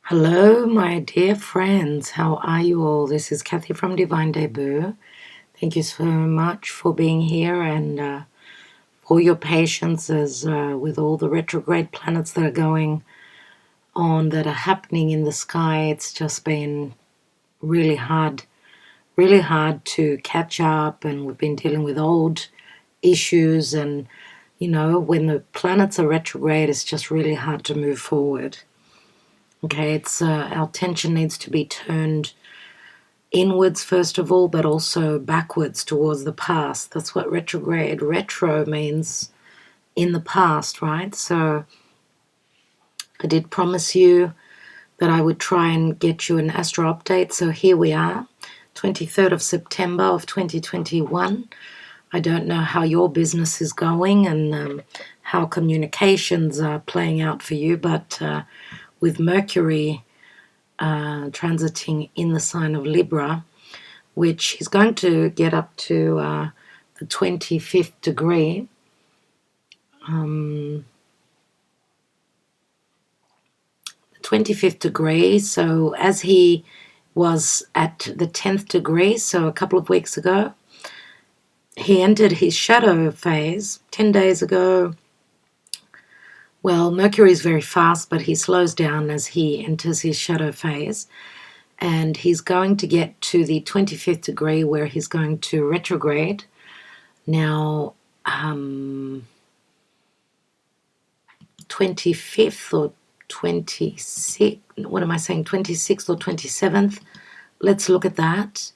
Hello, my dear friends. How are you all? This is Kathy from Divine Debut. Thank you so much for being here and for your patience as with all the retrograde planets that are going on, that are happening in the sky. It's just been really hard to catch up, and we've been dealing with old issues. And, when the planets are retrograde, it's just really hard to move forward. Okay, it's our attention needs to be turned inwards first of all, but also backwards towards the past. That's what retrograde, retro means, in the past, right? So I did promise you that I would try and get you an astro update. So here we are, 23rd of September of 2021. I don't know how your business is going and how communications are playing out for you, but with Mercury transiting in the sign of Libra, which is going to get up to the 25th degree. The 25th degree, so as he was at the 10th degree, so a couple of weeks ago, he entered his shadow phase 10 days ago. Well, Mercury is very fast, but he slows down as he enters his shadow phase. And he's going to get to the 25th degree where he's going to retrograde. Now, 25th or 26th, what am I saying, 26th or 27th? Let's look at that.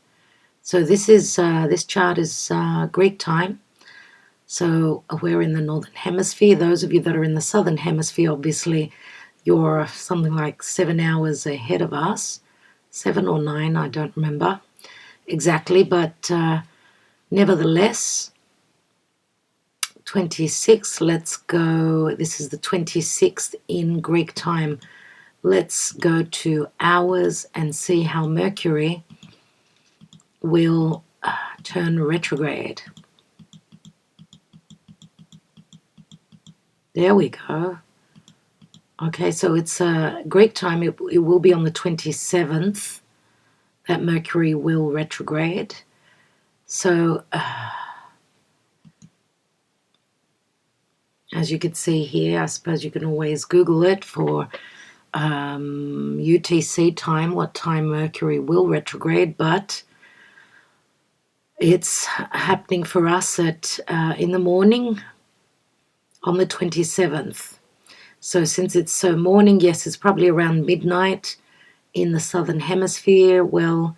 So this chart is Greek time. So we're in the Northern Hemisphere. Those of you that are in the Southern Hemisphere, obviously, you're something like 7 hours ahead of us. 7 or 9, I don't remember exactly, but nevertheless, 26, let's go. This is the 26th in Greek time. Let's go to hours and see how Mercury will turn retrograde. There we go. Okay, so it's Greek time. It will be on the 27th that Mercury will retrograde. So, as you can see here, I suppose you can always Google it for UTC time, what time Mercury will retrograde, but it's happening for us at in the morning on the 27th. So since it's so morning, yes, it's probably around midnight in the Southern Hemisphere. Well,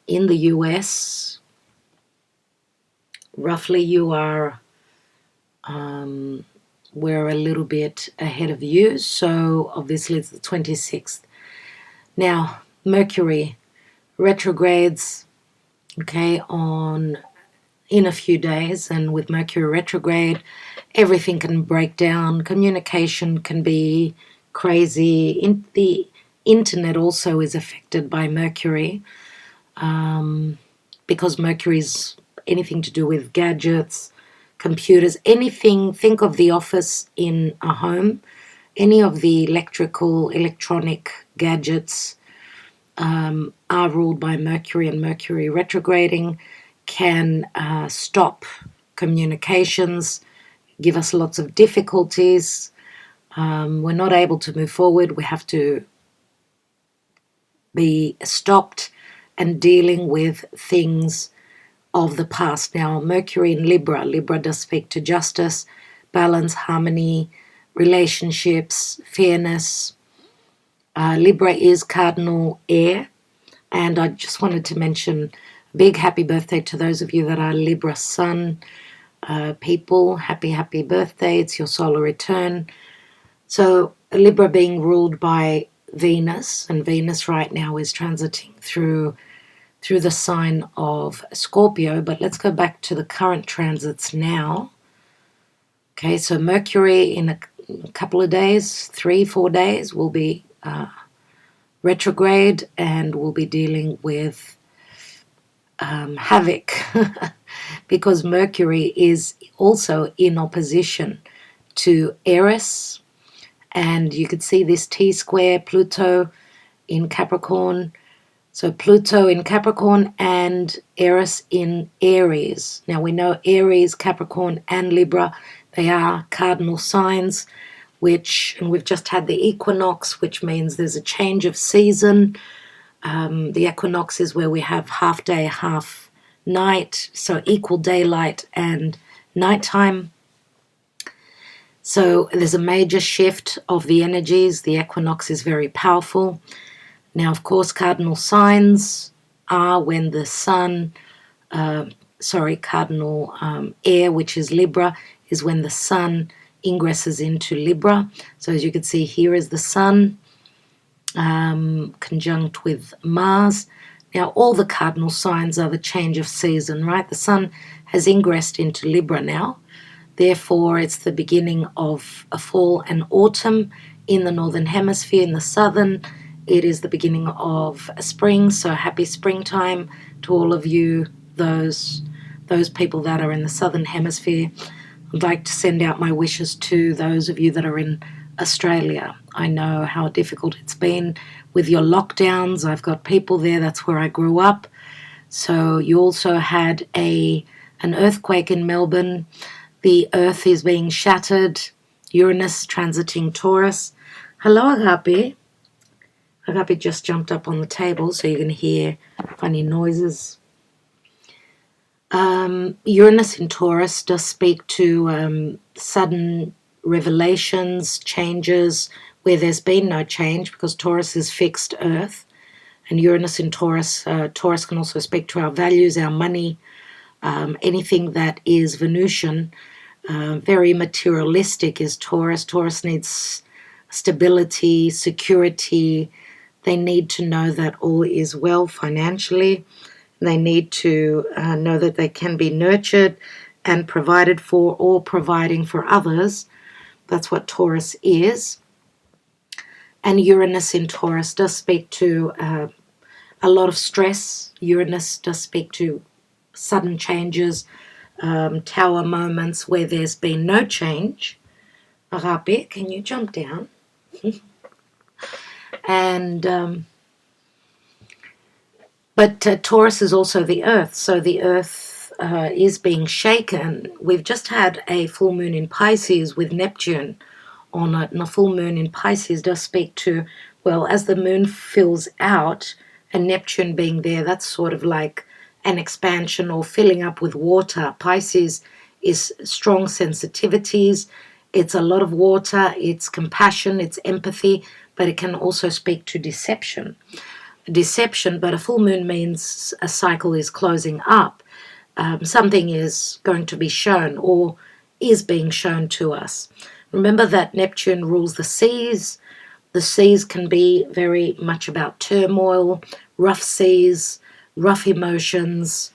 in the US, roughly you are, we're a little bit ahead of you. So obviously it's the 26th. Now, Mercury retrogrades, okay, in a few days, and with Mercury retrograde, everything can break down. Communication can be crazy. The internet also is affected by Mercury because Mercury is anything to do with gadgets, computers, anything. Think of the office in a home. Any of the electronic gadgets are ruled by Mercury, and Mercury retrograding can stop communications, give us lots of difficulties. We're not able to move forward. We have to be stopped and dealing with things of the past. Now, Mercury in Libra does speak to justice, balance, harmony, relationships, fairness. Libra is Cardinal air, and I just wanted to mention a big happy birthday to those of you that are Libra Sun people. Happy birthday. It's your solar return. So Libra being ruled by Venus, and Venus right now is transiting through the sign of Scorpio. But let's go back to the current transits now. Okay, so Mercury in a couple of days, 3-4 days, will be retrograde, and we'll be dealing with havoc because Mercury is also in opposition to Eris, and you could see this T-square, Pluto in Capricorn. So Pluto in Capricorn and Eris in Aries. Now we know Aries, Capricorn and Libra, they are cardinal signs, and we've just had the equinox, which means there's a change of season. The equinox is where we have half day, half night, so equal daylight and nighttime. So there's a major shift of the energies. The equinox is very powerful. Now, of course, cardinal signs are when the sun, cardinal air, which is Libra, is when the sun ingresses into Libra. So as you can see, here is the sun conjunct with Mars. Now, all the cardinal signs are the change of season, right? The sun has ingressed into Libra now. Therefore, it's the beginning of a fall and autumn in the northern hemisphere. In the southern, it is the beginning of a spring. So happy springtime to all of you, those people that are in the southern hemisphere. I'd like to send out my wishes to those of you that are in Australia. I know how difficult it's been with your lockdowns. I've got people there. That's where I grew up. So you also had an earthquake in Melbourne. The earth is being shattered. Uranus transiting Taurus. Hello, Agape. Agape just jumped up on the table, so you can hear funny noises. Uranus in Taurus does speak to sudden revelations, changes, where there's been no change, because Taurus is fixed earth. And Uranus in Taurus, Taurus can also speak to our values, our money, anything that is Venusian. Very materialistic is Taurus. Taurus needs stability, security. They need to know that all is well financially. They need to know that they can be nurtured and provided for, or providing for others. That's what Taurus is. And Uranus in Taurus does speak to a lot of stress. Uranus does speak to sudden changes, tower moments where there's been no change. Agape, can you jump down? But Taurus is also the earth, so the earth is being shaken. We've just had a full moon in Pisces with Neptune on it, and a full moon in Pisces does speak to, well, as the moon fills out, and Neptune being there, that's sort of like an expansion or filling up with water. Pisces is strong sensitivities. It's a lot of water. It's compassion. It's empathy. But it can also speak to deception. But a full moon means a cycle is closing up. Something is going to be shown or is being shown to us. Remember that Neptune rules the seas. The seas can be very much about turmoil, rough seas, rough emotions,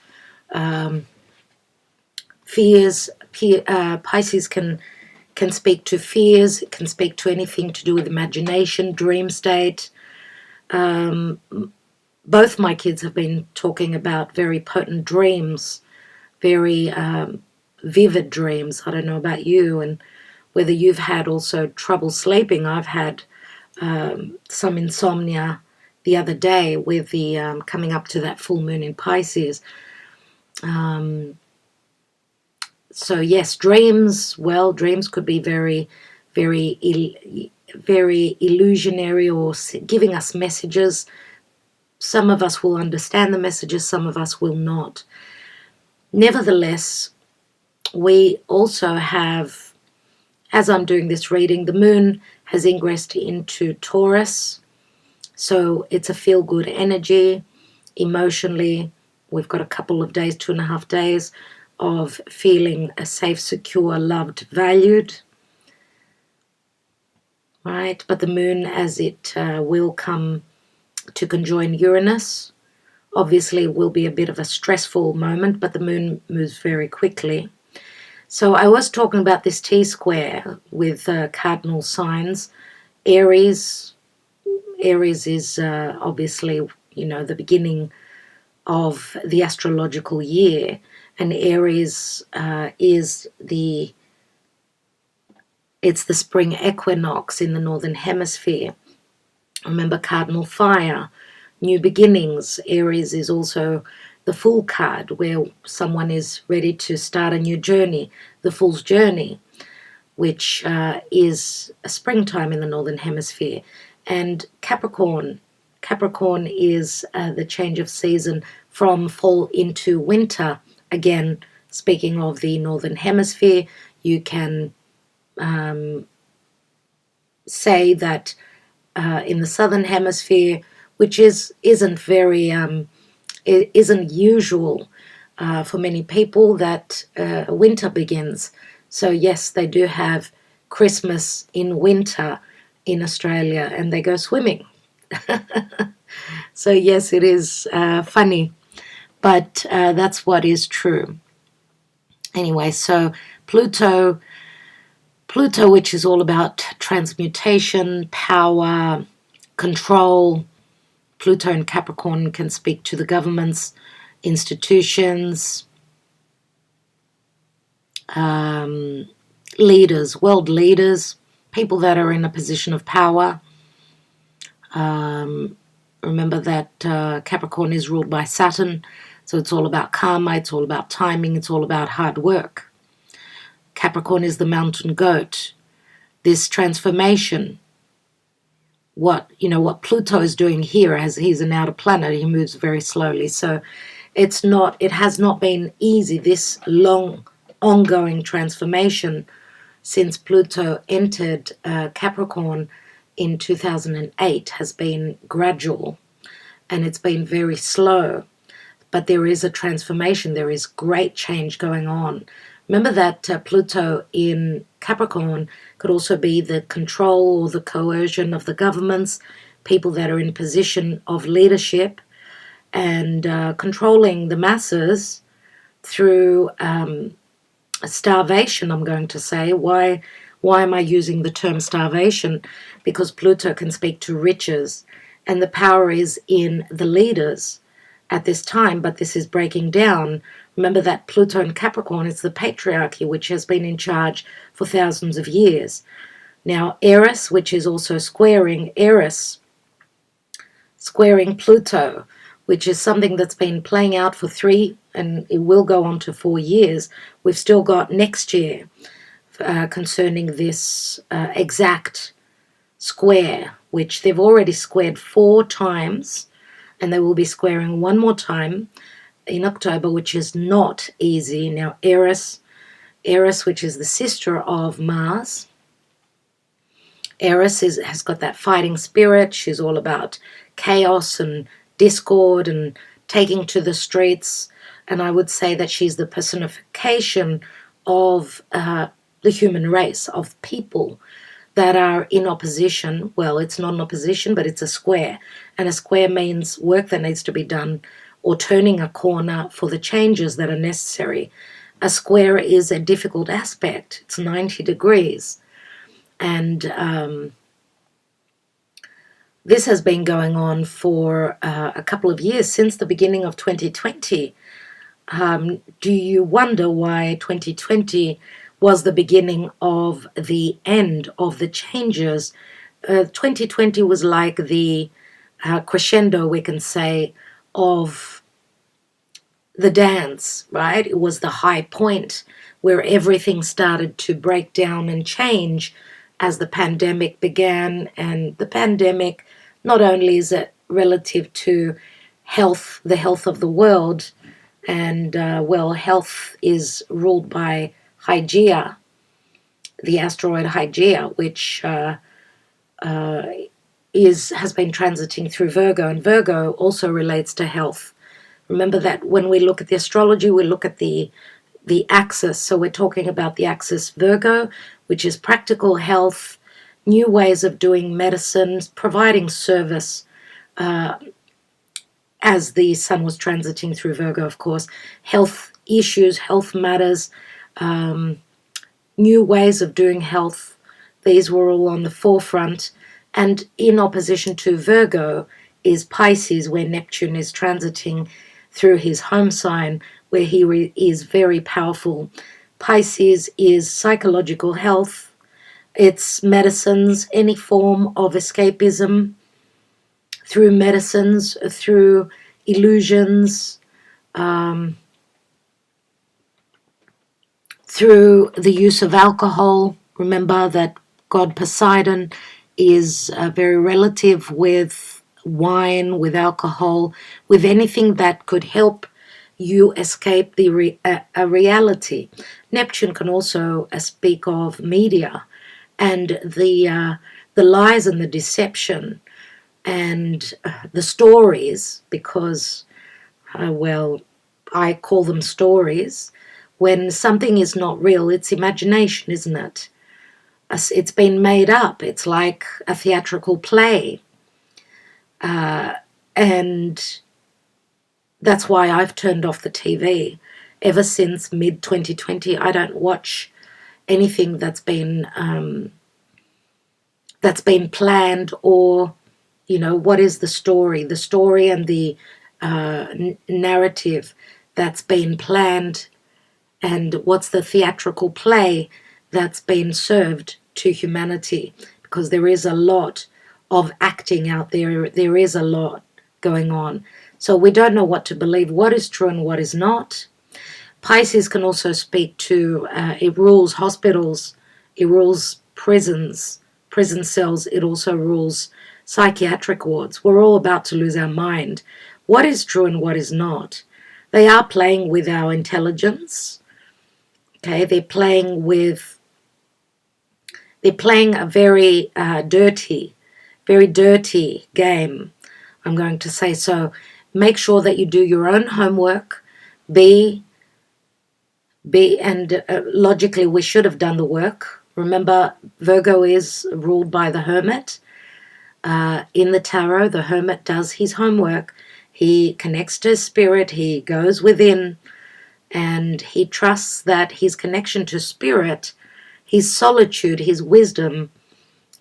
fears. Pisces can speak to fears. It can speak to anything to do with imagination, dream state. Both my kids have been talking about very potent dreams, very vivid dreams. I don't know about you, and whether you've had also trouble sleeping. I've had some insomnia the other day with the coming up to that full moon in Pisces. So yes, dreams. Well, dreams could be very, very, very illusionary or giving us messages. Some of us will understand the messages, some of us will not. Nevertheless, we also have, as I'm doing this reading, the moon has ingressed into Taurus. So it's a feel-good energy. Emotionally, we've got a couple of days, 2.5 days, of feeling safe, secure, loved, valued. Right? But the moon, as it will come to conjoin Uranus, obviously will be a bit of a stressful moment, but the moon moves very quickly. So I was talking about this T-square with cardinal signs. Eris is obviously, the beginning of the astrological year, and Eris is the spring equinox in the northern hemisphere. Remember, Cardinal fire, new beginnings. Eris is also the Fool card, where someone is ready to start a new journey, the Fool's journey, which is a springtime in the Northern Hemisphere. And Capricorn. Capricorn is the change of season from fall into winter. Again, speaking of the Northern Hemisphere, you can say that in the Southern Hemisphere, which isn't very it isn't usual for many people, that winter begins. So yes, they do have Christmas in winter in Australia, and they go swimming. So yes, it is funny, but that's what is true. Anyway, so Pluto, which is all about transmutation, power, control. Pluto and Capricorn can speak to the governments, institutions, leaders, world leaders, people that are in a position of power. Remember that Capricorn is ruled by Saturn, so it's all about karma, it's all about timing, it's all about hard work. Capricorn is the mountain goat. This transformation, what Pluto is doing here, as he's an outer planet, he moves very slowly. So it has not been easy, this long ongoing transformation since Pluto entered Capricorn in 2008 has been gradual, and it's been very slow. But there is a transformation, there is great change going on. Remember that Pluto in Capricorn could also be the control or the coercion of the governments, people that are in position of leadership, and controlling the masses through starvation, I'm going to say. Why am I using the term starvation? Because Pluto can speak to riches, and the power is in the leaders at this time, but this is breaking down. Remember that Pluto in Capricorn is the patriarchy, which has been in charge for thousands of years. Now, Eris, which is also squaring Pluto, which is something that's been playing out for 3, and it will go on to 4 years. We've still got next year concerning this exact square, which they've already squared 4 times, and they will be squaring one more time in October, which is not easy. Now, Eris, which is the sister of Mars, Eris has got that fighting spirit. She's all about chaos and discord and taking to the streets. And I would say that she's the personification of the human race, of people that are in opposition. Well, it's not an opposition, but it's a square. And a square means work that needs to be done, or turning a corner for the changes that are necessary. A square is a difficult aspect. It's 90 degrees. And this has been going on for a couple of years, since the beginning of 2020. Do you wonder why 2020 was the beginning of the end of the changes? 2020 was like the crescendo, we can say, of the dance, right? It was the high point where everything started to break down and change as the pandemic began. And the pandemic, not only is it relative to health, the health of the world, and health is ruled by Hygeia, the asteroid Hygeia, which has been transiting through Virgo, and Virgo also relates to health. Remember that when we look at the astrology, we look at the axis. So we're talking about the axis Virgo, which is practical health, new ways of doing medicine, providing service, as the sun was transiting through Virgo, of course, health issues, health matters, new ways of doing health. These were all on the forefront. And in opposition to Virgo is Pisces, where Neptune is transiting through his home sign, where he is very powerful. Pisces is psychological health. It's medicines, any form of escapism, through medicines, through illusions, through the use of alcohol. Remember that god Poseidon is very relative with wine, with alcohol, with anything that could help you escape a reality. Neptune can also speak of media and the lies and the deception and the stories, because, well, I call them stories. When something is not real, it's imagination, isn't it? It's been made up. It's like a theatrical play. And that's why I've turned off the TV. Ever since mid-2020, I don't watch anything that's been planned, or, you know, what is the story? The story and the narrative that's been planned, and what's the theatrical play that's been served to humanity, because there is a lot of acting out there. There is a lot going on. So we don't know what to believe, what is true and what is not. Pisces can also speak to, it rules hospitals, it rules prisons, prison cells, it also rules psychiatric wards. We're all about to lose our mind. What is true and what is not? They are playing with our intelligence. Okay, they're playing a very dirty game, I'm going to say. So make sure that you do your own homework. Logically, we should have done the work. Remember, Virgo is ruled by the Hermit. In the tarot, the Hermit does his homework. He connects to spirit. He goes within, and he trusts that his connection to spirit, his solitude, his wisdom,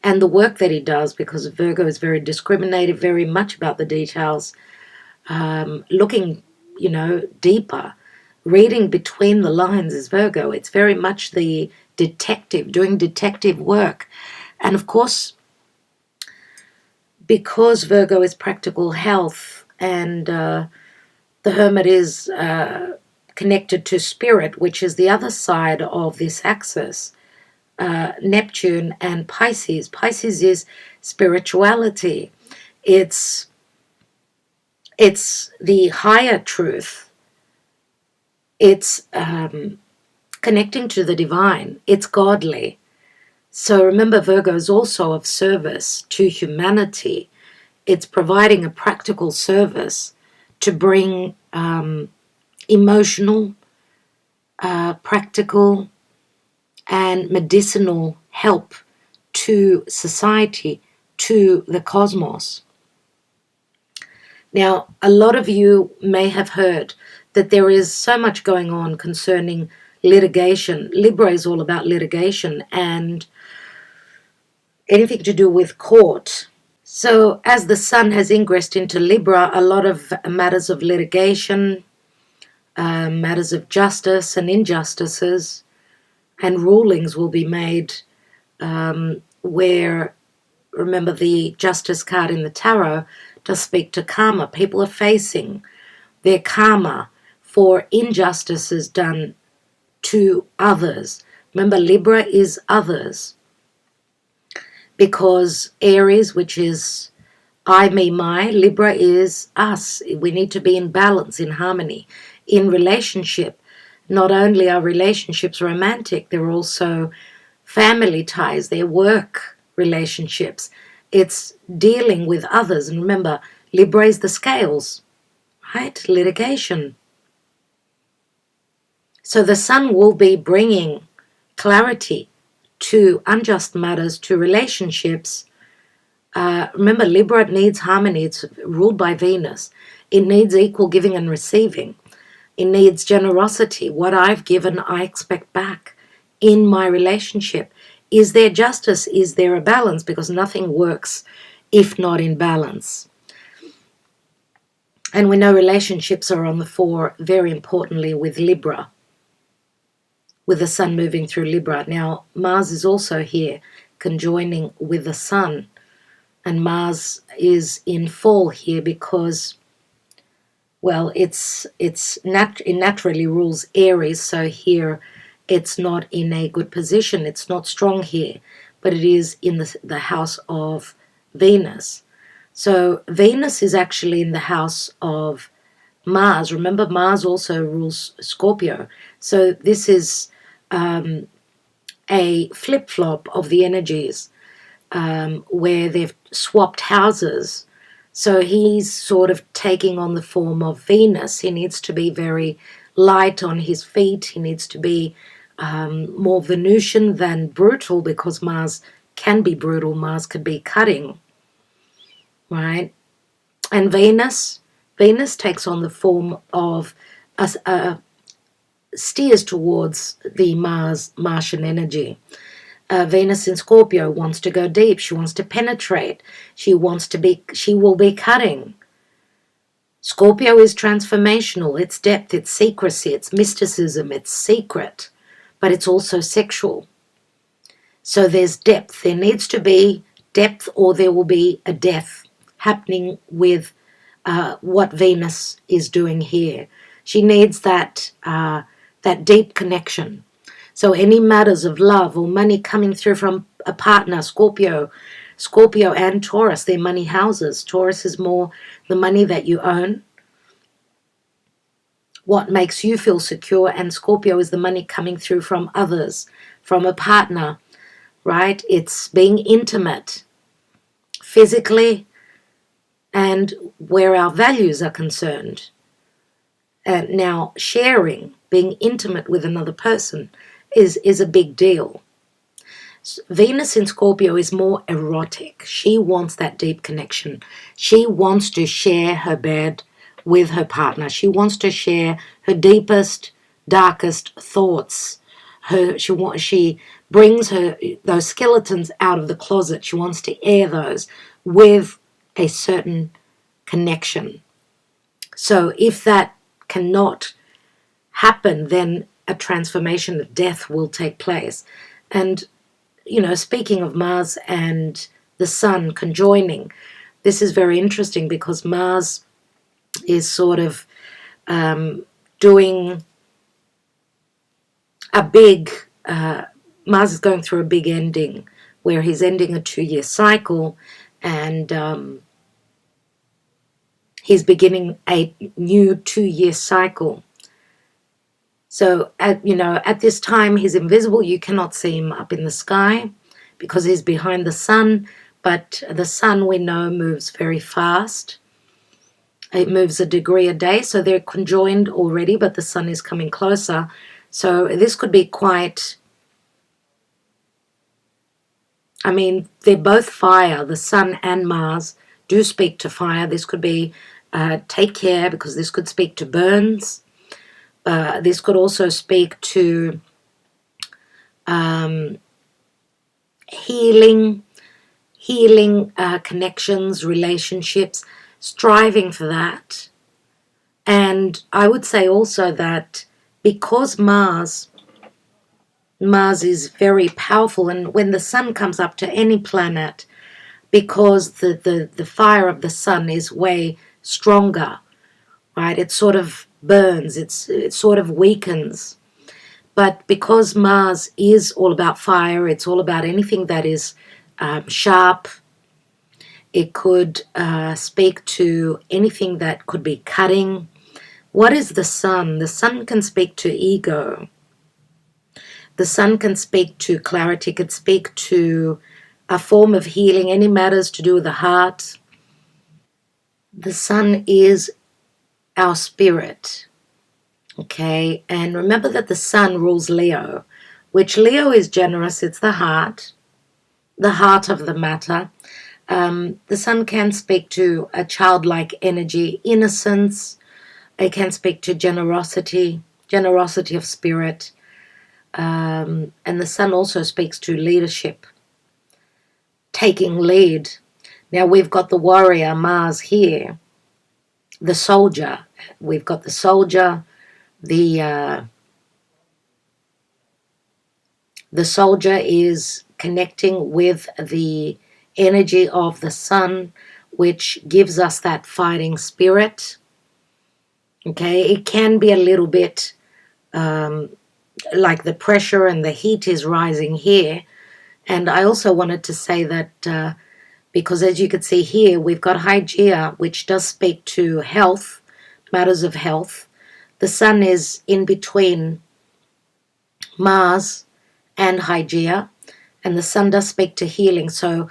and the work that he does, because Virgo is very discriminative, very much about the details, looking, you know, deeper. Reading between the lines is Virgo. It's very much the detective, doing detective work. And of course, because Virgo is practical health, and the Hermit is connected to spirit, which is the other side of this axis, Neptune and Pisces. Pisces is spirituality. It's the higher truth. It's connecting to the divine. It's godly. So remember, Virgo is also of service to humanity. It's providing a practical service to bring emotional, practical, and medicinal help to society, to the cosmos. Now, a lot of you may have heard that there is so much going on concerning litigation. Libra is all about litigation and anything to do with court. So as the sun has ingressed into Libra, a lot of matters of litigation, matters of justice and injustices and rulings will be made, where, remember, the Justice card in the tarot does speak to karma. People are facing their karma for injustices done to others. Remember, Libra is others, because Eris, which is I, me, my, Libra is us. We need to be in balance, in harmony, in relationship. Not only are relationships romantic, they're also family ties, they're work relationships. It's dealing with others. And remember, Libra is the scales, right? Litigation. So the sun will be bringing clarity to unjust matters, to relationships. Remember, Libra needs harmony. It's ruled by Venus. It needs equal giving and receiving. It needs generosity. What I've given, I expect back in my relationship. Is there justice? Is there a balance? Because nothing works if not in balance. And we know relationships are on the fore, very importantly, with Libra, with the sun moving through Libra. Now, Mars is also here, conjoining with the sun. And Mars is in fall here because, well, it naturally rules Eris, so here it's not in a good position. It's not strong here, but it is in the house of Venus. So Venus is actually in the house of Mars. Remember, Mars also rules Scorpio. So this is a flip-flop of the energies, where they've swapped houses. So he's sort of taking on the form of Venus. He needs to be very light on his feet. He needs to be more Venusian than brutal, because Mars can be brutal. Mars could be cutting, right? And Venus takes on the form of steers towards the Martian energy. Venus in Scorpio wants to go deep. She wants to penetrate. She will be cutting. Scorpio is transformational. It's depth, it's secrecy, it's mysticism, it's secret, but it's also sexual. So there's depth. There needs to be depth, or there will be a death happening with what Venus is doing here. She needs that deep connection. So any matters of love or money coming through from a partner, Scorpio and Taurus, they're money houses. Taurus is more the money that you own, what makes you feel secure, and Scorpio is the money coming through from others, from a partner, right? It's being intimate, physically, and where our values are concerned. Now, sharing, being intimate with another person is a big deal. Venus in Scorpio is more erotic. She wants that deep connection. She wants to share her bed with her partner. She wants to share her deepest, darkest thoughts. She brings those skeletons out of the closet. She wants to air those with a certain connection. So if that cannot happen, then a transformation of death will take place. And, speaking of Mars and the Sun conjoining, this is very interesting because Mars is sort of doing a big, Mars is going through a big ending where he's ending a 2-year cycle, and he's beginning a new 2-year cycle. So, at this time, he's invisible. You cannot see him up in the sky because he's behind the sun. But the sun, we know, moves very fast. It moves a degree a day. So they're conjoined already, but the sun is coming closer. So this could be quite... they're both fire. The sun and Mars do speak to fire. This could be take care, because this could speak to burns. This could also speak to healing connections, relationships, striving for that. And I would say also that because Mars is very powerful, and when the sun comes up to any planet, because the fire of the sun is way stronger, right? It sort of burns, it sort of weakens. But because Mars is all about fire, it's all about anything that is sharp. It could speak to anything that could be cutting. What is the sun? The sun can speak to ego. The sun can speak to clarity, could speak to a form of healing, any matters to do with the heart. The sun is our spirit, okay? And remember that the sun rules Leo, which Leo is generous. It's the heart of the matter. The sun can speak to a childlike energy, innocence. It can speak to generosity of spirit. And the sun also speaks to leadership, taking lead. Now we've got the warrior, Mars, here, the soldier. We've got the soldier, the soldier is connecting with the energy of the sun, which gives us that fighting spirit. Okay, it can be a little bit like the pressure and the heat is rising here. And I also wanted to say that because as you can see here, we've got Hygeia, which does speak to health, matters of health. The sun is in between Mars and Hygeia, and the sun does speak to healing. So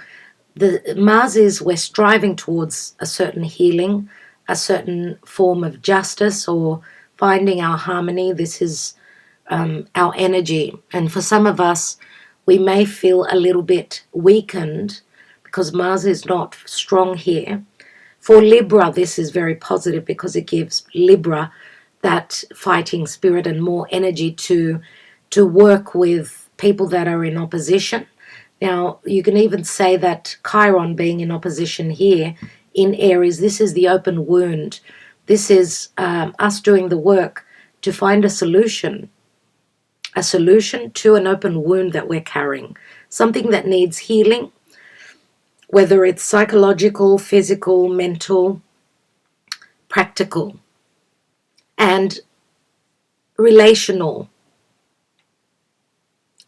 the Mars is, we're striving towards a certain healing, a certain form of justice, or finding our harmony. This is our energy. And for some of us, we may feel a little bit weakened because Mars is not strong here. For Libra, this is very positive because it gives Libra that fighting spirit and more energy to work with people that are in opposition. Now, you can even say that Chiron being in opposition here in Aries, this is the open wound. This is us doing the work to find a solution to an open wound that we're carrying, something that needs healing, whether it's psychological, physical, mental, practical, and relational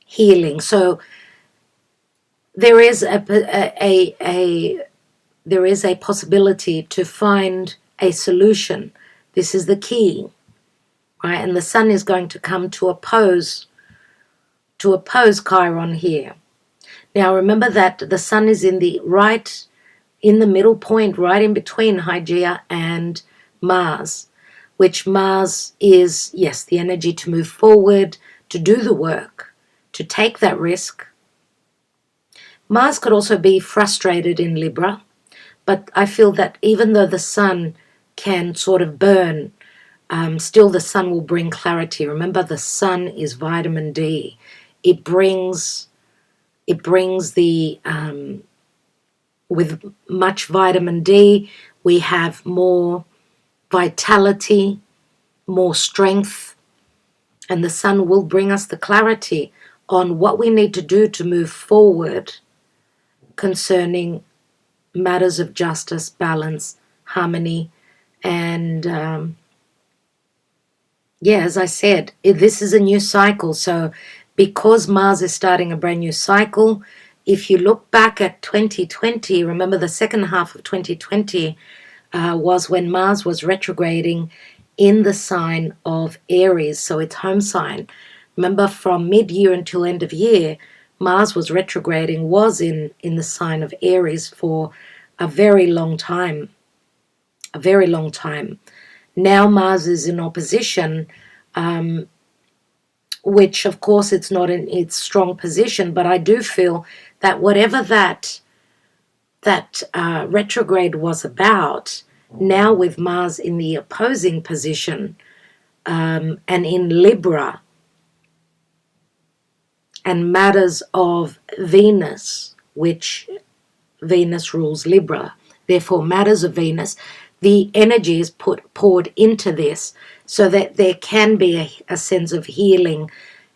healing. So there is there is a possibility to find a solution. This is the key, right? And the sun is going to come to oppose Chiron here. Now remember that the sun is in the middle point, right in between Hygeia and Mars, which Mars is, yes, the energy to move forward, to do the work, to take that risk. Mars could also be frustrated in Libra, but I feel that even though the sun can sort of burn, still the sun will bring clarity. Remember, the sun is vitamin D. It brings the, with much vitamin D, we have more vitality, more strength, and the sun will bring us the clarity on what we need to do to move forward concerning matters of justice, balance, harmony, and yeah, as I said, this is a new cycle. So because Mars is starting a brand new cycle, if you look back at 2020, remember the second half of 2020 was when Mars was retrograding in the sign of Eris, so its home sign. Remember, from mid-year until end of year, Mars was retrograding, was in the sign of Eris for a very long time. A very long time. Now Mars is in opposition, which of course it's not in its strong position, but I do feel that whatever that retrograde was about, now with Mars in the opposing position and in Libra, and matters of Venus, which Venus rules Libra, therefore matters of Venus, the energy is poured into this so that there can be a sense of healing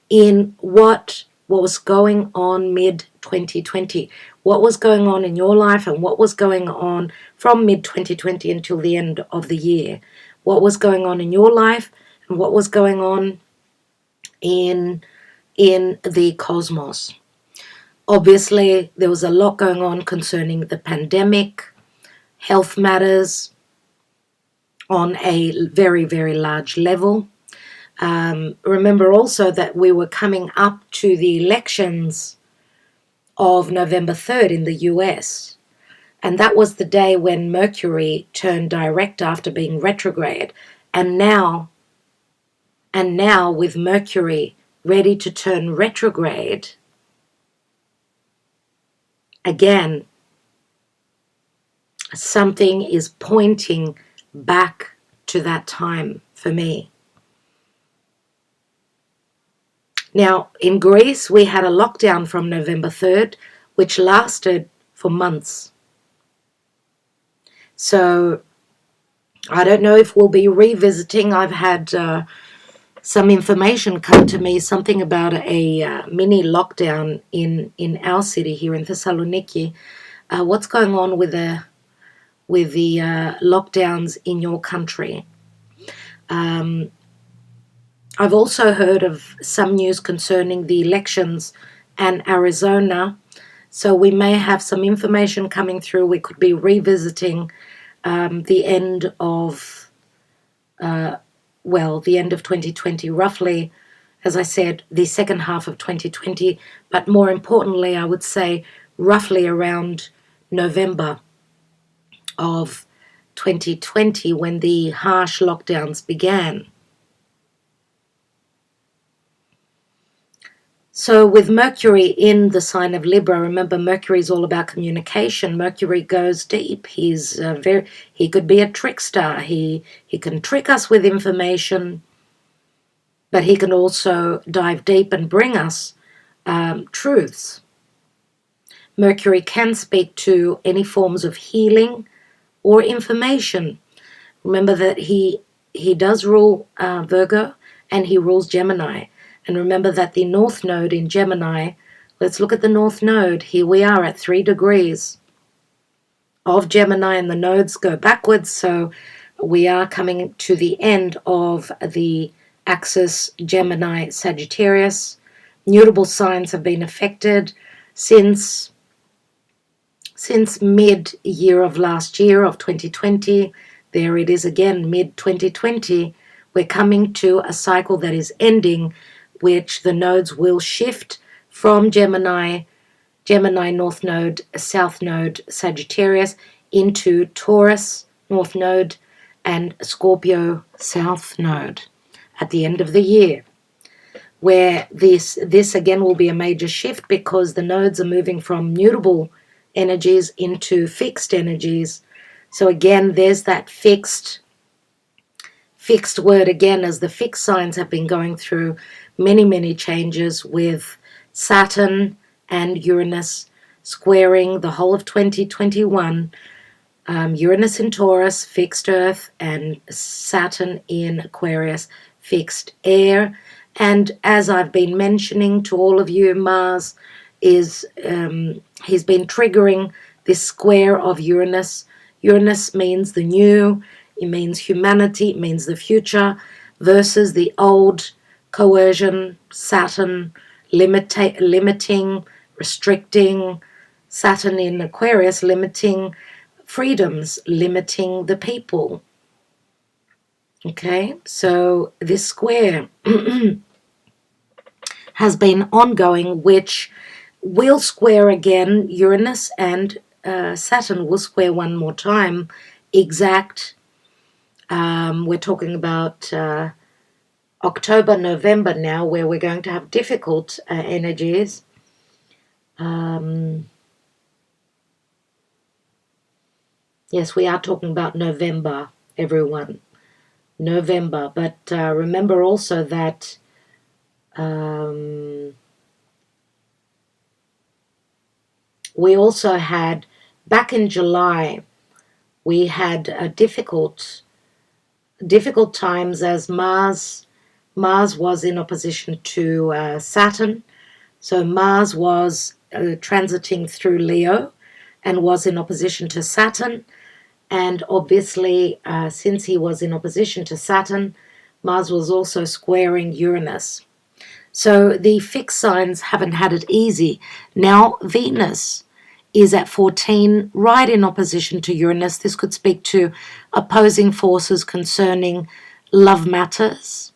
in what was going on mid-2020, what was going on in your life and what was going on from mid-2020 until the end of the year, what was going on in your life and what was going on in the cosmos. Obviously, there was a lot going on concerning the pandemic, health matters on a very, very large level. Remember also that we were coming up to the elections of November 3rd in the US. And that was the day when Mercury turned direct after being retrograde. And now with Mercury ready to turn retrograde, again, something is pointing back to that time for me. Now, in Greece, we had a lockdown from November 3rd, which lasted for months. So I don't know if we'll be revisiting. I've had some information come to me, something about a mini lockdown in our city here in Thessaloniki. what's going on with the lockdowns in your country. I've also heard of some news concerning the elections and Arizona, so we may have some information coming through. We could be revisiting the end of, the end of 2020, roughly, as I said, the second half of 2020, but more importantly, I would say roughly around November of 2020 when the harsh lockdowns began. So with Mercury in the sign of Libra, remember Mercury is all about communication. Mercury goes deep. He could be a trickster. He can trick us with information, but he can also dive deep and bring us truths. Mercury can speak to any forms of healing or information. Remember that he does rule Virgo and he rules Gemini. And remember that the North Node in Gemini, let's look at the North Node. Here we are at 3 degrees of Gemini, and the nodes go backwards. So we are coming to the end of the axis Gemini Sagittarius. Mutable signs have been affected since mid-year of last year of 2020. There it is again, mid-2020. We're coming to a cycle that is ending, which the nodes will shift from Gemini North Node, South Node, Sagittarius, into Taurus, North Node, and Scorpio, South Node at the end of the year, where this again will be a major shift because the nodes are moving from mutable energies into fixed energies. So again, there's that fixed word again, as the fixed signs have been going through many changes with Saturn and Uranus squaring the whole of 2021. Uranus in Taurus, fixed earth, and Saturn in Aquarius, fixed air. And as I've been mentioning to all of you, Mars is he's been triggering this square of Uranus. Uranus means the new, it means humanity, it means the future, versus the old, coercion, Saturn, limiting, restricting, Saturn in Aquarius, limiting freedoms, limiting the people. Okay, so this square has been ongoing, which will square again. Uranus and Saturn will square one more time, exact. We're talking about October, November now, where we're going to have difficult energies. Yes, we are talking about November, everyone. November. But remember also that we also had, back in July, we had difficult times as Mars was in opposition to Saturn. So Mars was transiting through Leo and was in opposition to Saturn. And obviously, since he was in opposition to Saturn, Mars was also squaring Uranus. So the fixed signs haven't had it easy. Now Venus is at 14, right in opposition to Uranus. This could speak to opposing forces concerning love matters,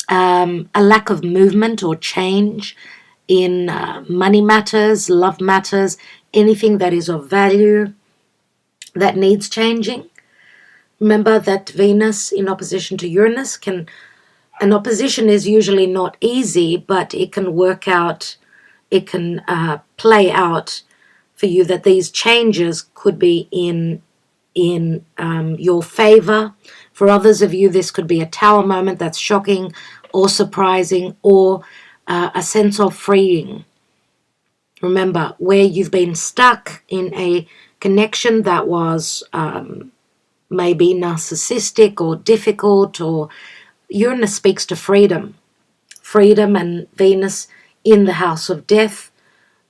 a lack of movement or change in money matters, love matters, anything that is of value that needs changing. Remember that Venus in opposition to Uranus an opposition is usually not easy, but it can work out, it can play out for you that these changes could be in your favor. For others of you, this could be a tower moment that's shocking or surprising, or a sense of freeing. Remember, where you've been stuck in a connection that was maybe narcissistic or difficult, or Uranus speaks to freedom, and Venus in the house of death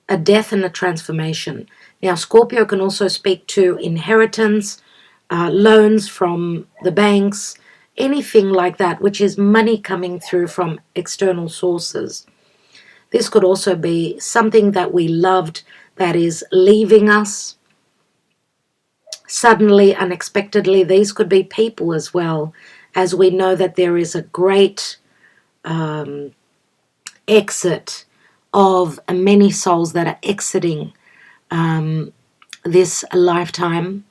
a death and a transformation. Now, Scorpio can also speak to inheritance, loans from the banks, anything like that, which is money coming through from external sources. This could also be something that we loved that is leaving us suddenly, unexpectedly. These could be people as well, as we know that there is a great exit of many souls that are exiting this lifetime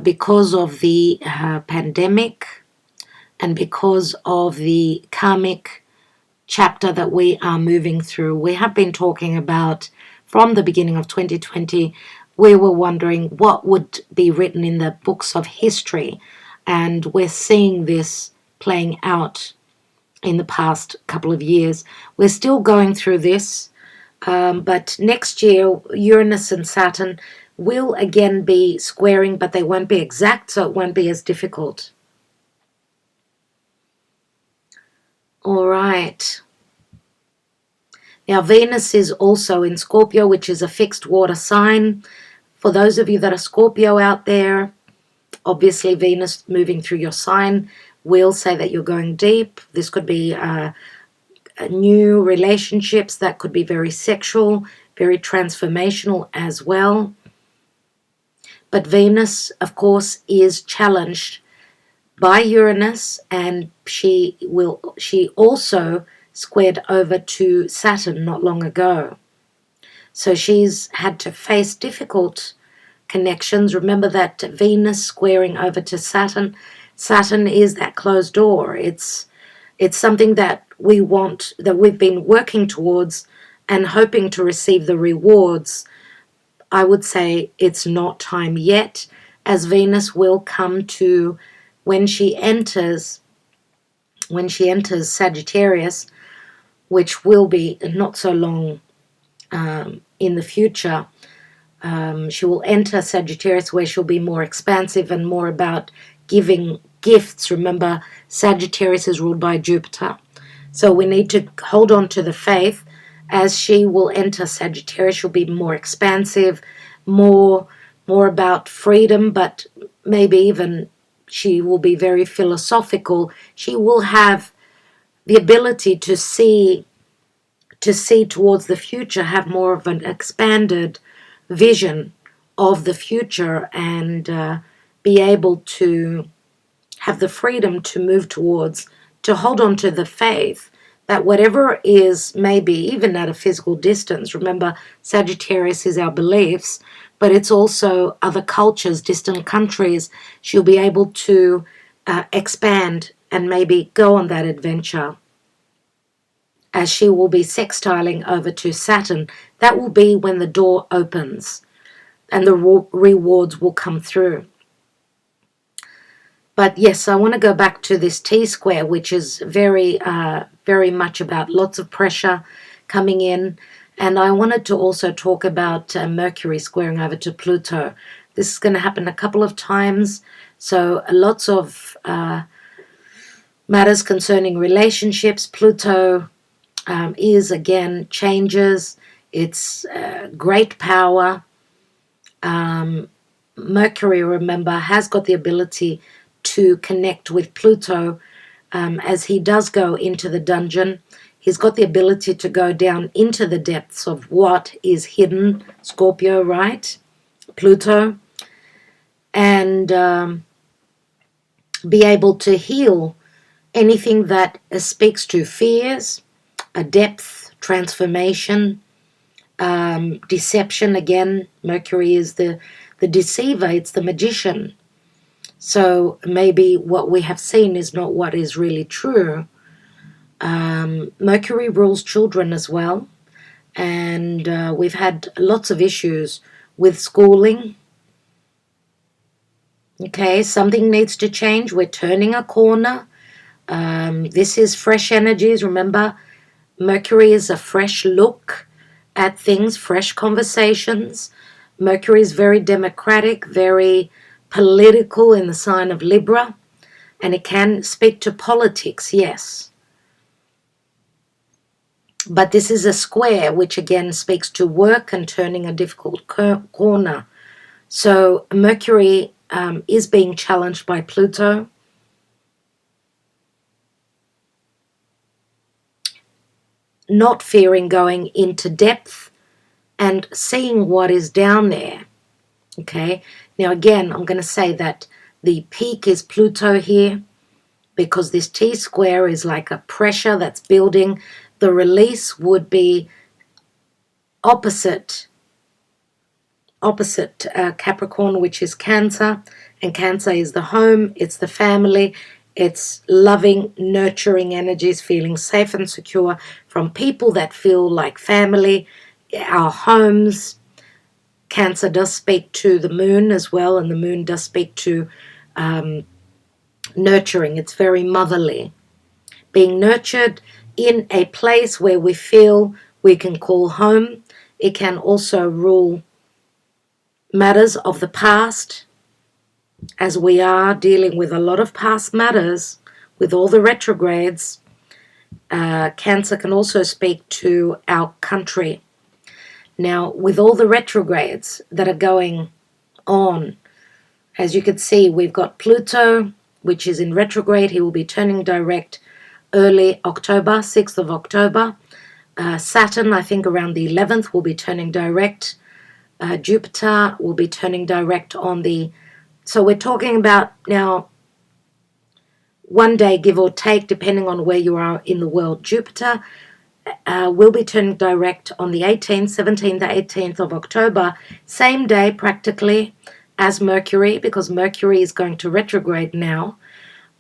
because of the pandemic and because of the karmic chapter that we are moving through. We have been talking about from the beginning of 2020, we were wondering what would be written in the books of history, and we're seeing this playing out in the past couple of years. We're still going through this, but next year Uranus and Saturn will again be squaring, but they won't be exact, so it won't be as difficult. All right. Now, Venus is also in Scorpio, which is a fixed water sign. For those of you that are Scorpio out there, obviously Venus moving through your sign will say that you're going deep. This could be new relationships that could be very sexual, very transformational as well. But Venus, of course, is challenged by Uranus, and she also squared over to Saturn not long ago. So she's had to face difficult connections. Remember that Venus squaring over to Saturn. Saturn is that closed door. It's something that we want, that we've been working towards and hoping to receive the rewards. I would say it's not time yet, as Venus will come to, when she enters Sagittarius, which will be not so long in the future. She will enter Sagittarius, where she'll be more expansive and more about giving gifts. Remember, Sagittarius is ruled by Jupiter. So we need to hold on to the faith. As she will enter Sagittarius, she'll be more expansive, more about freedom, but maybe even she will be very philosophical. She will have the ability to see towards the future, have more of an expanded vision of the future, and be able to have the freedom to move towards, to hold on to the faith that whatever is, maybe even at a physical distance. Remember, Sagittarius is our beliefs, but it's also other cultures, distant countries. She'll be able to expand and maybe go on that adventure, as she will be sextiling over to Saturn. That will be when the door opens and the rewards will come through. But yes, I want to go back to this T-square, which is very, very much about lots of pressure coming in. And I wanted to also talk about Mercury squaring over to Pluto. This is going to happen a couple of times. So lots of matters concerning relationships. Pluto is, again, changes. It's great power. Mercury, remember, has got the ability to connect with Pluto as he does go into the dungeon. He's got the ability to go down into the depths of what is hidden. Scorpio, right? Pluto. And be able to heal anything that speaks to fears, a depth, transformation, deception. Again, Mercury is the deceiver, it's the magician. So maybe what we have seen is not what is really true. Mercury rules children as well, and we've had lots of issues with schooling. Okay, something needs to change. We're turning a corner. This is fresh energies. Remember, Mercury is a fresh look at things, fresh conversations. Mercury is very democratic, very political in the sign of Libra, and it can speak to politics, yes. But this is a square, which again speaks to work and turning a difficult corner. So Mercury is being challenged by Pluto. Not fearing going into depth and seeing what is down there. Okay, now again, I'm going to say that the peak is Pluto here, because this T-square is like a pressure that's building. The release would be opposite Capricorn, which is Cancer, and Cancer is the home, it's the family, it's loving, nurturing energies, feeling safe and secure from people that feel like family, our homes. Cancer does speak to the moon as well, and the moon does speak to nurturing. It's very motherly. Being nurtured in a place where we feel we can call home. It can also rule matters of the past, as we are dealing with a lot of past matters with all the retrogrades. Cancer can also speak to our country. Now, with all the retrogrades that are going on, as you can see, we've got Pluto, which is in retrograde. He will be turning direct early October, 6th of October. Saturn, I think around the 11th, will be turning direct. Jupiter will be turning direct on the... So we're talking about now one day, give or take, depending on where you are in the world. Jupiter will be turning direct on the 18th, 17th, 18th of October, same day practically as Mercury, because Mercury is going to retrograde now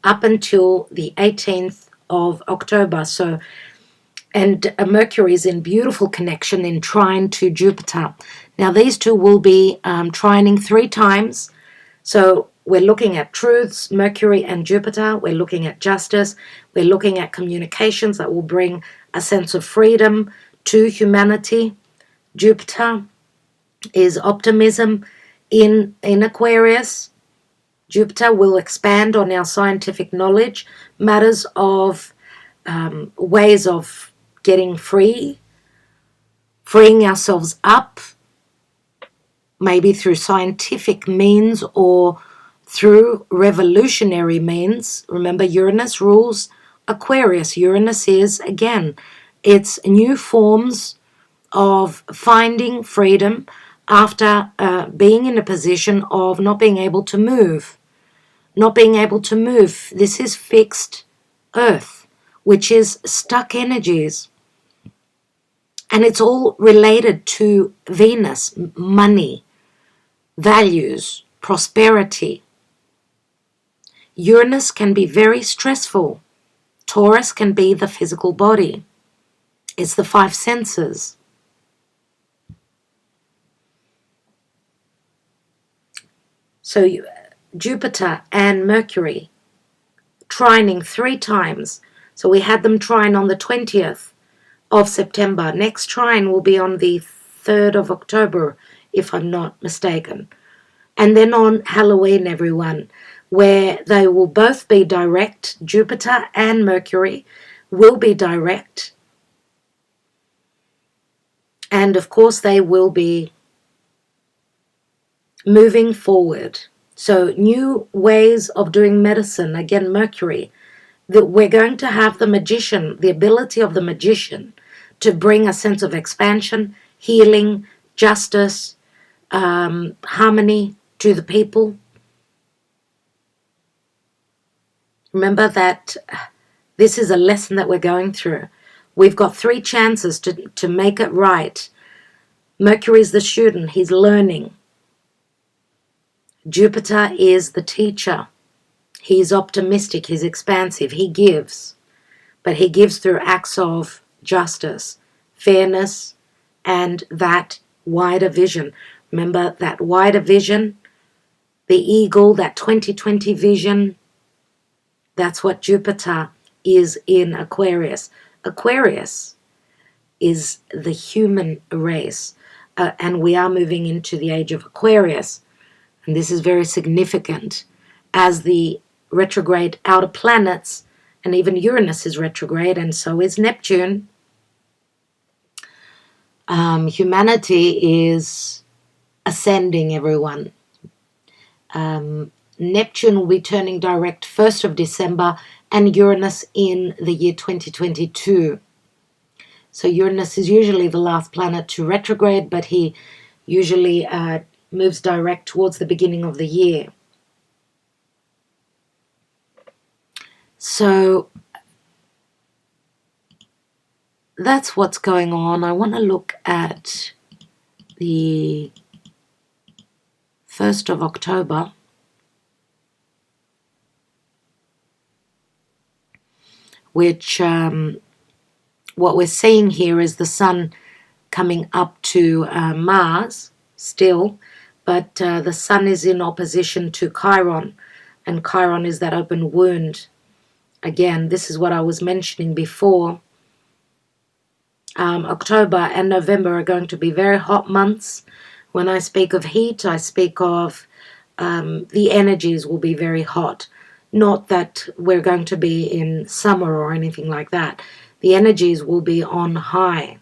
up until the 18th of October. So, and Mercury is in beautiful connection in trine to Jupiter. Now these two will be trining 3 times. So we're looking at truths, Mercury and Jupiter. We're looking at justice. We're looking at communications that will bring a sense of freedom to humanity. Jupiter is optimism in Aquarius. Jupiter will expand on our scientific knowledge, matters of ways of getting free, freeing ourselves up, maybe through scientific means or through revolutionary means. Remember, Uranus rules Aquarius. Uranus is, again, it's new forms of finding freedom after being in a position of not being able to move. Not being able to move. This is fixed earth, which is stuck energies. And it's all related to Venus, money, values, prosperity. Uranus can be very stressful. Taurus can be the physical body. It's the 5 senses. So Jupiter and Mercury trining 3 times. So we had them trine on the 20th of September. Next trine will be on the 3rd of October, if I'm not mistaken. And then on Halloween, everyone, where they will both be direct. Jupiter and Mercury will be direct. And of course, they will be moving forward. So new ways of doing medicine. Again, Mercury, that we're going to have the magician, the ability of the magician to bring a sense of expansion, healing, justice, harmony to the people. Remember that this is a lesson that we're going through. We've got 3 chances to make it right. Mercury's the student. He's learning. Jupiter is the teacher. He's optimistic. He's expansive. He gives. But he gives through acts of justice, fairness, and that wider vision. Remember that wider vision, the eagle, that 2020 vision. That's what Jupiter is in Aquarius. Aquarius is the human race. And we are moving into the age of Aquarius. And this is very significant as the retrograde outer planets, and even Uranus is retrograde, and so is Neptune. Humanity is ascending, everyone. Neptune will be turning direct 1st of December and Uranus in the year 2022. So Uranus is usually the last planet to retrograde, but he usually moves direct towards the beginning of the year. So that's what's going on. I want to look at the 1st of October. Which what we're seeing here is the sun coming up to Mars still, but the sun is in opposition to Chiron, and Chiron is that open wound. Again, this is what I was mentioning before. October and November are going to be very hot months. When I speak of heat, I speak of the energies will be very hot. Not that we're going to be in summer or anything like that. The energies will be on high.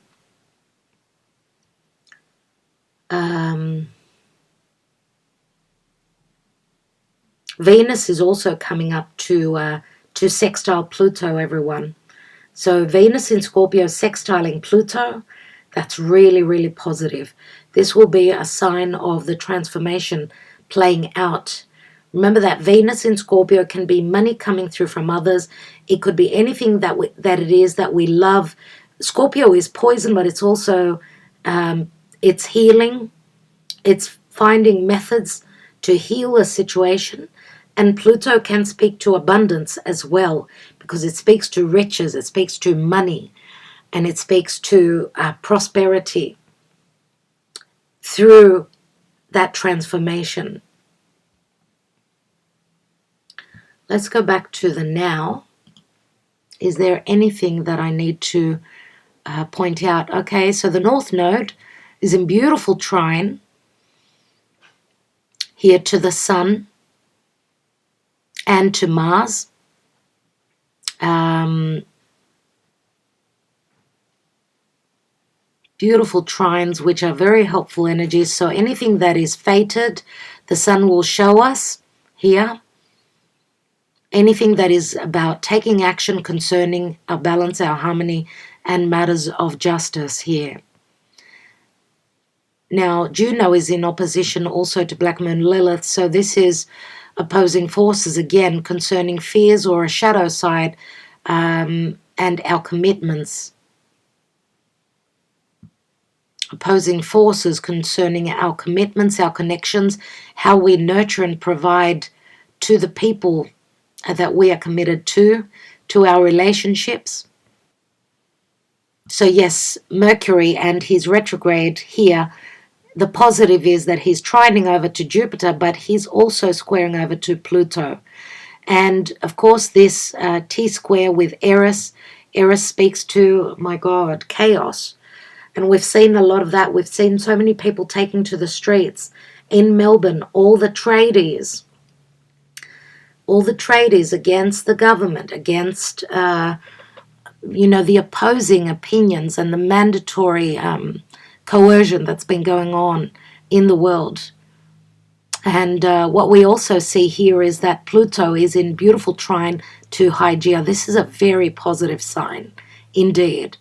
Venus is also coming up to sextile Pluto, everyone. So Venus in Scorpio sextiling Pluto, that's really, really positive. This will be a sign of the transformation playing out. Remember that Venus in Scorpio can be money coming through from others. It could be anything that it is that we love. Scorpio is poison, but it's also it's healing. It's finding methods to heal a situation. And Pluto can speak to abundance as well, because it speaks to riches, it speaks to money, and it speaks to prosperity through that transformation. Let's go back to the now. Is there anything that I need to point out? Okay, so the North Node is in beautiful trine here to the Sun and to Mars. Beautiful trines, which are very helpful energies. So anything that is fated, the Sun will show us here. Anything that is about taking action concerning our balance, our harmony, and matters of justice here. Now, Juno is in opposition also to Black Moon Lilith, so this is opposing forces again concerning fears or a shadow side and our commitments. Opposing forces concerning our commitments, our connections, how we nurture and provide to the people that we are committed to our relationships. So yes, Mercury and his retrograde here, the positive is that he's trining over to Jupiter, but he's also squaring over to Pluto. And of course this T-square with Eris speaks to, my God, chaos. And we've seen a lot of that. We've seen so many people taking to the streets in Melbourne, all the tradies against the government, against, the opposing opinions and the mandatory coercion that's been going on in the world. And what we also see here is that Pluto is in beautiful trine to Hygeia. This is a very positive sign, indeed,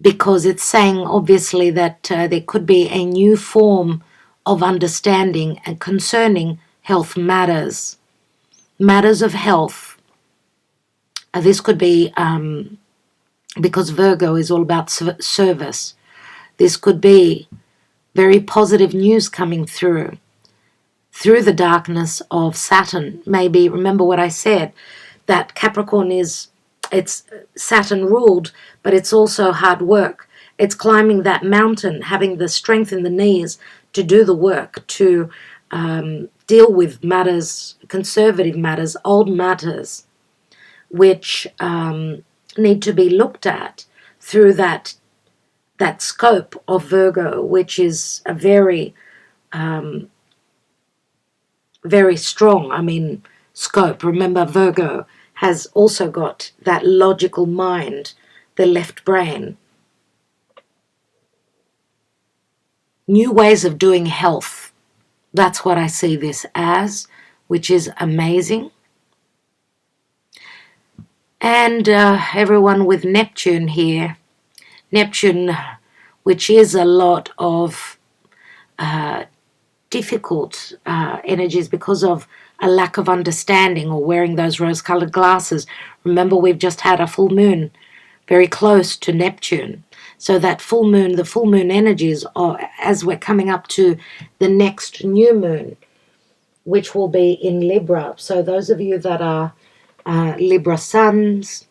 because it's saying, obviously, that there could be a new form of understanding and concerning health matters of health. This could be because Virgo is all about service. This could be very positive news coming through the darkness of Saturn. Maybe remember what I said, that Capricorn it's Saturn ruled, but it's also hard work. It's climbing that mountain, having the strength in the knees to do the work, to deal with matters, conservative matters, old matters, which need to be looked at through that scope of Virgo, which is a very, very strong, scope. Remember, Virgo has also got that logical mind, the left brain. new ways of doing health. That's what I see this as, which is amazing. And everyone with Neptune here, Neptune, which is a lot of difficult energies because of a lack of understanding or wearing those rose-colored glasses. Remember, we've just had a full moon very close to Neptune. So that full moon, the full moon energies are as we're coming up to the next new moon, which will be in Libra. So those of you that are Libra suns,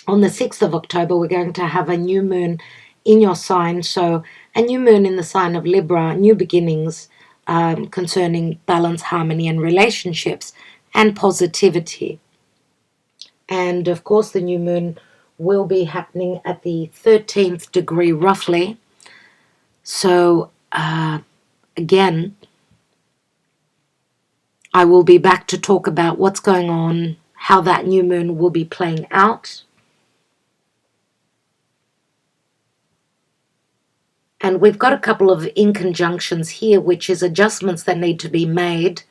on the 6th of October, we're going to have a new moon in your sign. So a new moon in the sign of Libra, new beginnings concerning balance, harmony, and relationships and positivity. And of course, the new moon will be happening at the 13th degree roughly. So again, I will be back to talk about what's going on, how that new moon will be playing out. And we've got a couple of inconjunctions here, which is adjustments that need to be made.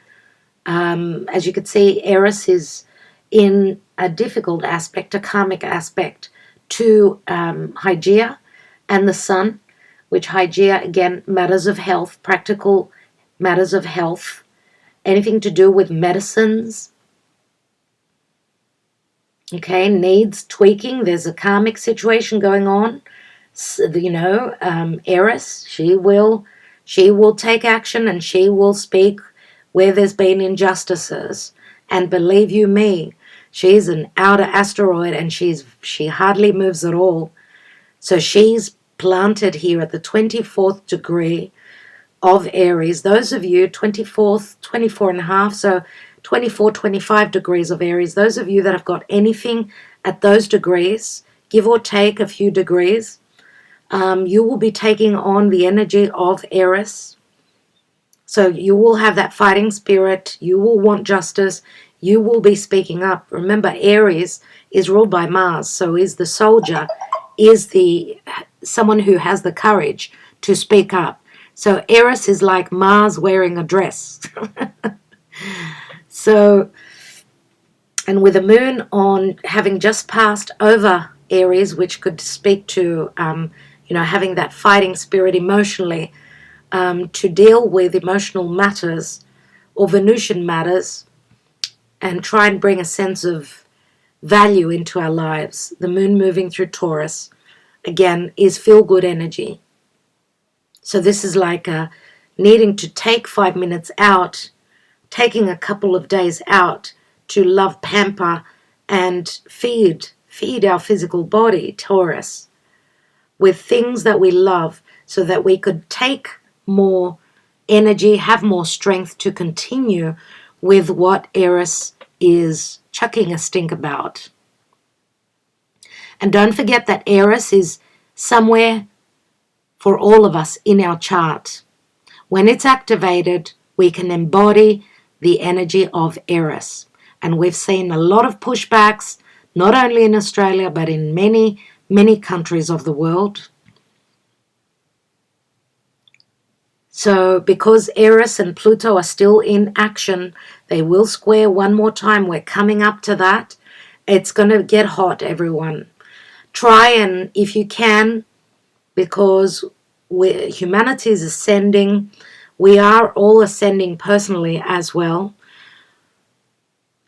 As you can see, Eris is in a difficult aspect, a karmic aspect to Hygeia and the Sun, which Hygeia, again, matters of health, practical matters of health, anything to do with medicines, okay, needs tweaking. There's a karmic situation going on. You know, Eris, she will take action and she will speak where there's been injustices. And believe you me, she's an outer asteroid and she hardly moves at all. So she's planted here at the 24th degree of Aries. Those of you, 24th, 24 and a half, so 24, 25 degrees of Aries. Those of you that have got anything at those degrees, give or take a few degrees, you will be taking on the energy of Eris. So you will have that fighting spirit. You will want justice. You will be speaking up. Remember, Aries is ruled by Mars. So is the soldier, is the someone who has the courage to speak up. So Eris is like Mars wearing a dress. So, and with the moon on having just passed over Aries, which could speak to having that fighting spirit emotionally, to deal with emotional matters or Venusian matters and try and bring a sense of value into our lives. The moon moving through Taurus, again, is feel-good energy. So this is like needing to take 5 minutes out, taking a couple of days out to love, pamper, and feed our physical body, Taurus, with things that we love so that we could take more energy, have more strength to continue with what Eris is chucking a stink about. And don't forget that Eris is somewhere for all of us in our chart. When it's activated, we can embody the energy of Eris. And we've seen a lot of pushbacks, not only in Australia, but in many, many countries of the world. So because Eris and Pluto are still in action, they will square one more time. We're coming up to that. It's going to get hot, everyone. Try and, if you can, because humanity is ascending, we are all ascending personally as well,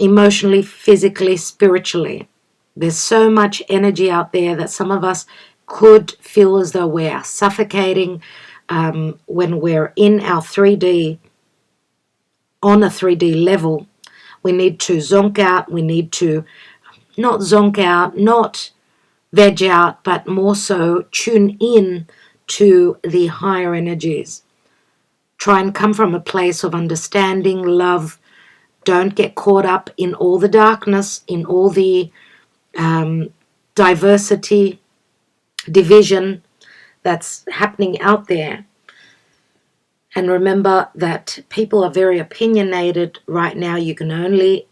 emotionally, physically, spiritually. There's so much energy out there that some of us could feel as though we're suffocating when we're in our 3D, on a 3D level. We need to zonk out. We need to not zonk out, not veg out, but more so tune in to the higher energies. Try and come from a place of understanding, love. Don't get caught up in all the darkness, in all the diversity, division that's happening out there. And remember that people are very opinionated right now. You can only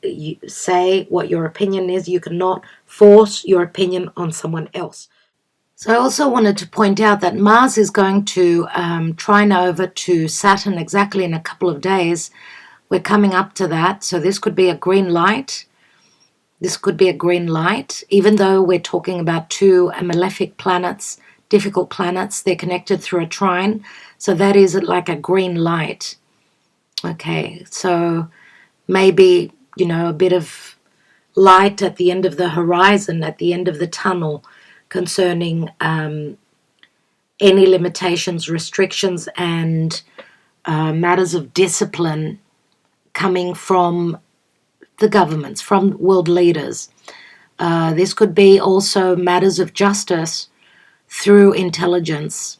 say what your opinion is. You cannot force your opinion on someone else. So I also wanted to point out that Mars is going to trine over to Saturn exactly in a couple of days. We're coming up to that, so this could be a green light. This could be a green light, even though we're talking about two malefic planets, difficult planets. They're connected through a trine, so that is like a green light. Okay, so maybe, you know, a bit of light at the end of the horizon, at the end of the tunnel, concerning any limitations, restrictions, and matters of discipline coming from the governments, from world leaders. This could be also matters of justice through intelligence.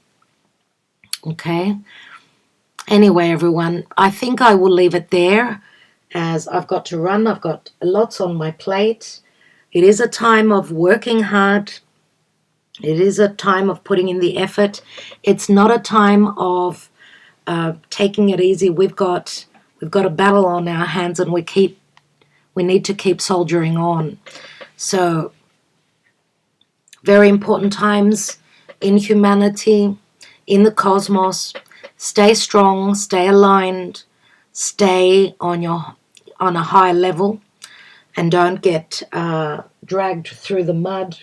Okay? Anyway, everyone, I think I will leave it there, as I've got to run. I've got lots on my plate. It is a time of working hard. It is a time of putting in the effort. It's not a time of taking it easy. We've got a battle on our hands, and we need to keep soldiering on. So, very important times in humanity, in the cosmos. Stay strong, stay aligned, stay on a high level, and don't get dragged through the mud,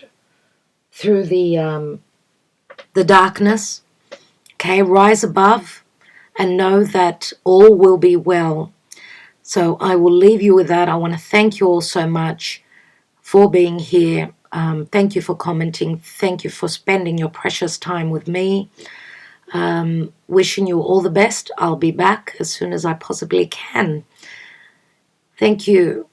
through the darkness. Okay, rise above and know that all will be well. So I will leave you with that. I want to thank you all so much for being here. Thank you for commenting. Thank you for spending your precious time with me. Wishing you all the best. I'll be back as soon as I possibly can. Thank you.